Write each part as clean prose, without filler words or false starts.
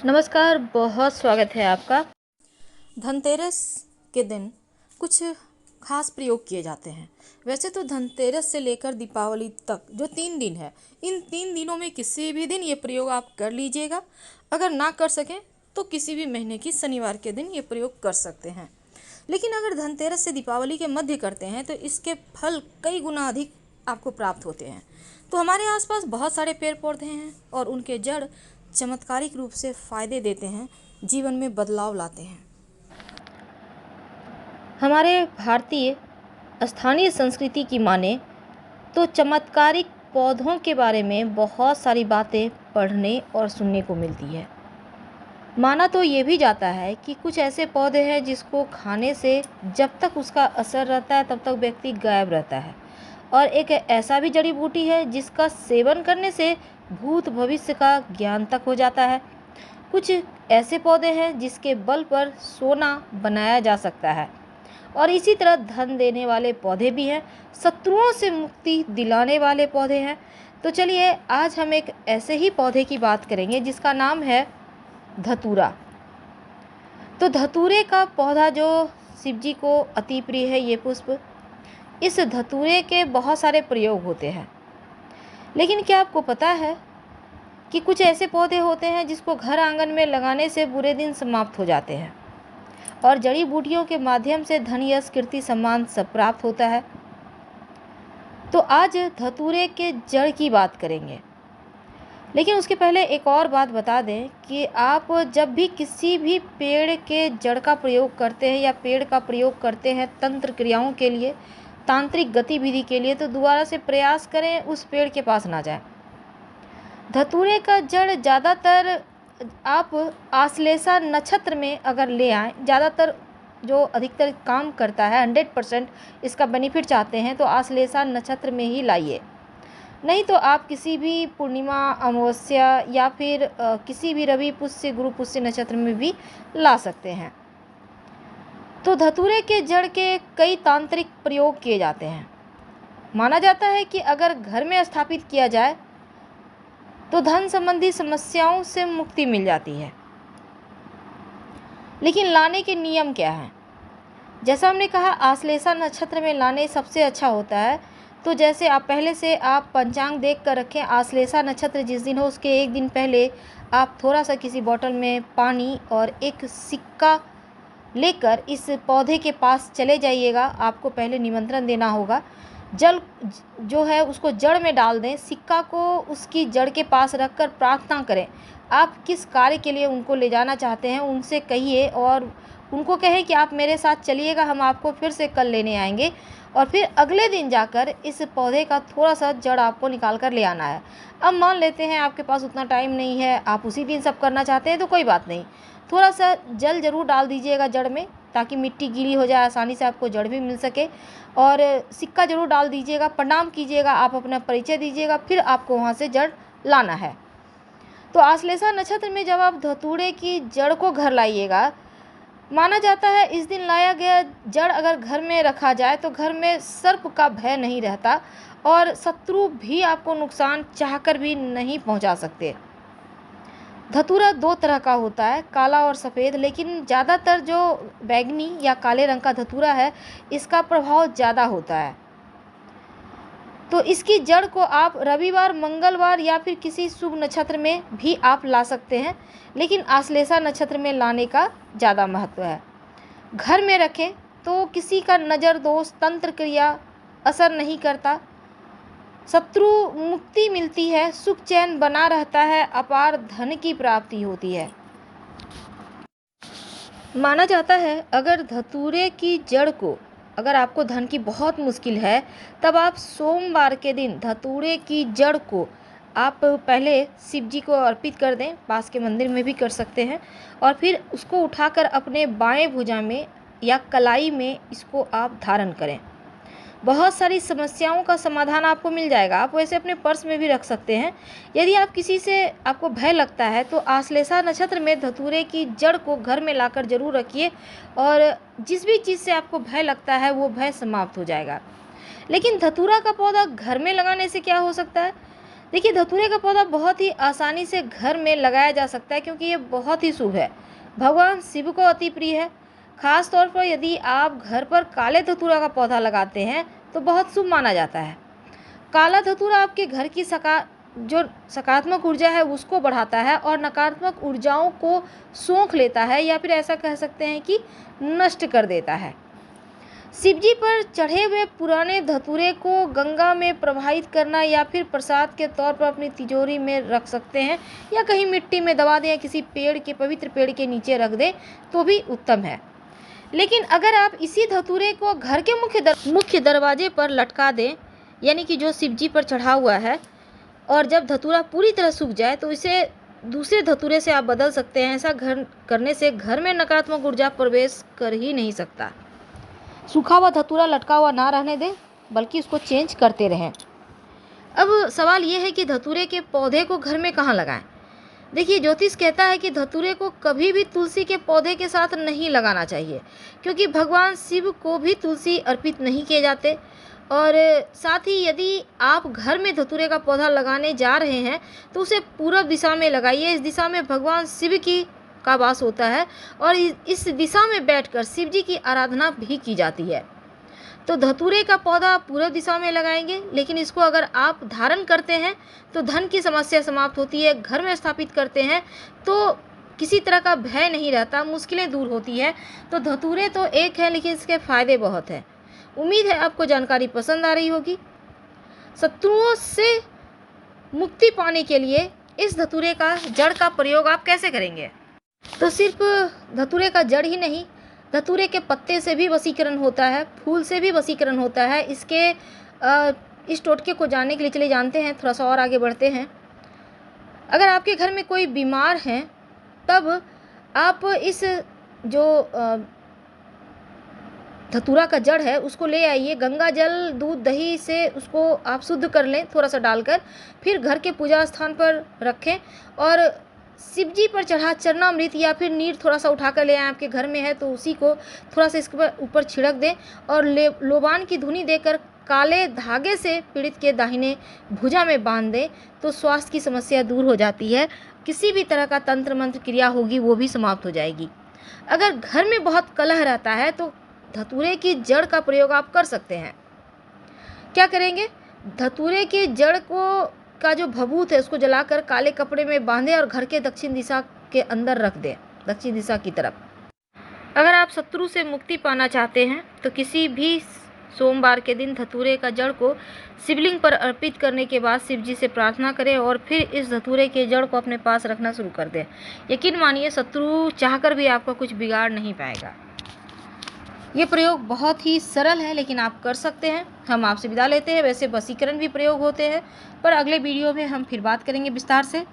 नमस्कार, बहुत स्वागत है आपका। धनतेरस के दिन कुछ खास प्रयोग किए जाते हैं। वैसे तो धनतेरस से लेकर दीपावली तक जो 3 दिन है, इन 3 दिनों में किसी भी दिन ये प्रयोग आप कर लीजिएगा। अगर ना कर सकें तो किसी भी महीने की शनिवार के दिन ये प्रयोग कर सकते हैं। लेकिन अगर धनतेरस से दीपावली के मध्य करते हैं तो इसके फल कई गुना अधिक आपको प्राप्त होते हैं। तो हमारे आसपास बहुत सारे पेड़ पौधे हैं और उनके जड़ चमत्कारिक रूप से फायदे देते हैं, जीवन में बदलाव लाते हैं। हमारे भारतीय स्थानीय संस्कृति की माने तो चमत्कारिक पौधों के बारे में बहुत सारी बातें पढ़ने और सुनने को मिलती है। माना तो ये भी जाता है कि कुछ ऐसे पौधे हैं जिसको खाने से जब तक उसका असर रहता है तब तक व्यक्ति गायब रहता है, और एक ऐसा भी जड़ी बूटी है जिसका सेवन करने से भूत भविष्य का ज्ञान तक हो जाता है। कुछ ऐसे पौधे हैं जिसके बल पर सोना बनाया जा सकता है, और इसी तरह धन देने वाले पौधे भी हैं, शत्रुओं से मुक्ति दिलाने वाले पौधे हैं। तो चलिए आज हम एक ऐसे ही पौधे की बात करेंगे जिसका नाम है धतूरा। तो धतूरे का पौधा जो शिव जी को अति प्रिय है, ये पुष्प, इस धतूरे के बहुत सारे प्रयोग होते हैं। लेकिन क्या आपको पता है कि कुछ ऐसे पौधे होते हैं जिसको घर आंगन में लगाने से बुरे दिन समाप्त हो जाते हैं और जड़ी बूटियों के माध्यम से धन, यश, कीर्ति, सम्मान सब प्राप्त होता है। तो आज धतूरे के जड़ की बात करेंगे। लेकिन उसके पहले एक और बात बता दें कि आप जब भी किसी भी पेड़ के जड़ का प्रयोग करते हैं या पेड़ का प्रयोग करते हैं तंत्र क्रियाओं के लिए, तांत्रिक गतिविधि के लिए, तो दोबारा से प्रयास करें उस पेड़ के पास ना जाएं। धतूरे का जड़ ज़्यादातर आप आश्लेषा नक्षत्र में अगर ले आएँ, ज़्यादातर जो अधिकतर काम करता है 100% इसका बेनिफिट चाहते हैं तो आश्लेषा नक्षत्र में ही लाइए। नहीं तो आप किसी भी पूर्णिमा, अमावस्या या फिर किसी भी रवि पुष्य, गुरु पुष्य नक्षत्र में भी ला सकते हैं। तो धतूरे के जड़ के कई तांत्रिक प्रयोग किए जाते हैं। माना जाता है कि अगर घर में स्थापित किया जाए तो धन संबंधी समस्याओं से मुक्ति मिल जाती है। लेकिन लाने के नियम क्या हैं? जैसा हमने कहा, आश्लेषा नक्षत्र में लाने सबसे अच्छा होता है। तो जैसे आप पहले से आप पंचांग देख कर रखें, आश्लेषा नक्षत्र जिस दिन हो उसके एक दिन पहले आप थोड़ा सा किसी बोतल में पानी और एक सिक्का लेकर इस पौधे के पास चले जाइएगा। आपको पहले निमंत्रण देना होगा। जल जो है उसको जड़ में डाल दें, सिक्का को उसकी जड़ के पास रखकर प्रार्थना करें। आप किस कार्य के लिए उनको ले जाना चाहते हैं उनसे कहिए और उनको कहें कि आप मेरे साथ चलिएगा, हम आपको फिर से कल लेने आएंगे। और फिर अगले दिन जाकर इस पौधे का थोड़ा सा जड़ आपको निकाल कर ले आना है। अब मान लेते हैं आपके पास उतना टाइम नहीं है, आप उसी दिन सब करना चाहते हैं, तो कोई बात नहीं, थोड़ा सा जल ज़रूर डाल दीजिएगा जड़ में ताकि मिट्टी गीली हो जाए, आसानी से आपको जड़ भी मिल सके। और सिक्का ज़रूर डाल दीजिएगा, प्रणाम कीजिएगा, आप अपना परिचय दीजिएगा, फिर आपको वहाँ से जड़ लाना है। तो आश्लेषा नक्षत्र में जब आप धतूरे की जड़ को घर लाइएगा, माना जाता है इस दिन लाया गया जड़ अगर घर में रखा जाए तो घर में सर्प का भय नहीं रहता और शत्रु भी आपको नुकसान चाहकर भी नहीं पहुंचा सकते। धतूरा 2 तरह का होता है, काला और सफ़ेद, लेकिन ज़्यादातर जो बैंगनी या काले रंग का धतूरा है इसका प्रभाव ज़्यादा होता है। तो इसकी जड़ को आप रविवार, मंगलवार या फिर किसी शुभ नक्षत्र में भी आप ला सकते हैं, लेकिन आश्लेषा नक्षत्र में लाने का ज़्यादा महत्व है। घर में रखें तो किसी का नज़र दोष, तंत्र क्रिया असर नहीं करता, शत्रु मुक्ति मिलती है, सुख चैन बना रहता है, अपार धन की प्राप्ति होती है। माना जाता है अगर धतूरे की जड़ को, अगर आपको धन की बहुत मुश्किल है, तब आप सोमवार के दिन धतूरे की जड़ को आप पहले शिव जी को अर्पित कर दें, पास के मंदिर में भी कर सकते हैं, और फिर उसको उठाकर अपने बाएं भुजा में या कलाई में इसको आप धारण करें। बहुत सारी समस्याओं का समाधान आपको मिल जाएगा। आप वैसे अपने पर्स में भी रख सकते हैं। यदि आप किसी से आपको भय लगता है तो आश्लेषा नक्षत्र में धतूरे की जड़ को घर में लाकर जरूर रखिए और जिस भी चीज़ से आपको भय लगता है वो भय समाप्त हो जाएगा। लेकिन धतूरा का पौधा घर में लगाने से क्या हो सकता है? देखिए, धतूरे का पौधा बहुत ही आसानी से घर में लगाया जा सकता है क्योंकि ये बहुत ही शुभ है। भगवान शिव को अति प्रिय है। खास तौर पर यदि आप घर पर काले धतूरा का पौधा लगाते हैं तो बहुत शुभ माना जाता है। काला धतूरा आपके घर की जो सकारात्मक ऊर्जा है उसको बढ़ाता है और नकारात्मक ऊर्जाओं को सोख लेता है, या फिर ऐसा कह सकते हैं कि नष्ट कर देता है। शिवजी पर चढ़े हुए पुराने धतूरे को गंगा में प्रवाहित करना या फिर प्रसाद के तौर पर अपनी तिजोरी में रख सकते हैं, या कहीं मिट्टी में दबा दें या किसी पवित्र पेड़ के नीचे रख दें तो भी उत्तम है। लेकिन अगर आप इसी धतूरे को घर के मुख्य दरवाजे पर लटका दें, यानी कि जो शिवजी पर चढ़ा हुआ है, और जब धतूरा पूरी तरह सूख जाए तो इसे दूसरे धतूरे से आप बदल सकते हैं। ऐसा करने से घर में नकारात्मक ऊर्जा प्रवेश कर ही नहीं सकता। सूखा हुआ धतूरा लटका हुआ ना रहने दें, बल्कि उसको चेंज करते रहें। अब सवाल ये है कि धतूरे के पौधे को घर में कहाँ लगाएं? देखिए, ज्योतिष कहता है कि धतूरे को कभी भी तुलसी के पौधे के साथ नहीं लगाना चाहिए, क्योंकि भगवान शिव को भी तुलसी अर्पित नहीं किए जाते। और साथ ही यदि आप घर में धतूरे का पौधा लगाने जा रहे हैं तो उसे पूर्व दिशा में लगाइए। इस दिशा में भगवान शिव का वास होता है और इस दिशा में बैठकर शिव जी की आराधना भी की जाती है। तो धतूरे का पौधा पूर्व दिशा में लगाएंगे, लेकिन इसको अगर आप धारण करते हैं तो धन की समस्या समाप्त होती है। घर में स्थापित करते हैं तो किसी तरह का भय नहीं रहता, मुश्किलें दूर होती है। तो धतूरे तो एक है, लेकिन इसके फायदे बहुत हैं। उम्मीद है आपको जानकारी पसंद आ रही होगी। शत्रुओं से मुक्ति पाने के लिए इस धतूरे का जड़ का प्रयोग आप कैसे करेंगे? तो सिर्फ धतूरे का जड़ ही नहीं, धतूरे के पत्ते से भी वशीकरण होता है, फूल से भी वशीकरण होता है। इस टोटके को जानने के लिए चलिए जानते हैं, थोड़ा सा और आगे बढ़ते हैं। अगर आपके घर में कोई बीमार है तब आप इस जो धतूरा का जड़ है उसको ले आइए, गंगा जल दूध दही से उसको आप शुद्ध कर लें थोड़ा सा डालकर, फिर घर के पूजा स्थान पर रखें और शिवजी पर चढ़ा चरणामृत या फिर नीर थोड़ा सा उठा कर ले आए, आपके घर में है तो उसी को थोड़ा सा इसके ऊपर छिड़क दें और लोबान की धुनी देकर काले धागे से पीड़ित के दाहिने भुजा में बांध दें तो स्वास्थ्य की समस्या दूर हो जाती है। किसी भी तरह का तंत्र मंत्र क्रिया होगी वो भी समाप्त हो जाएगी। अगर घर में बहुत कलह रहता है तो धतूरे की जड़ का प्रयोग आप कर सकते हैं। क्या करेंगे? धतूरे की जड़ का जो भभूत है उसको जलाकर काले कपड़े में बांधें और घर के दक्षिण दिशा के अंदर रख दें, दक्षिण दिशा की तरफ। अगर आप शत्रु से मुक्ति पाना चाहते हैं तो किसी भी सोमवार के दिन धतूरे का जड़ को शिवलिंग पर अर्पित करने के बाद शिव जी से प्रार्थना करें और फिर इस धतूरे के जड़ को अपने पास रखना शुरू कर दें। यकीन मानिए, शत्रु चाहकर भी आपका कुछ बिगाड़ नहीं पाएगा। ये प्रयोग बहुत ही सरल है, लेकिन आप कर सकते हैं। हम आपसे विदा लेते हैं। वैसे वशीकरण भी प्रयोग होते हैं, पर अगले वीडियो में हम फिर बात करेंगे विस्तार से।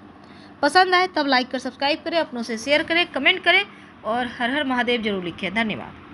पसंद आए तब लाइक कर सब्सक्राइब करें, अपनों से शेयर करें, कमेंट करें और हर हर महादेव जरूर लिखें। धन्यवाद।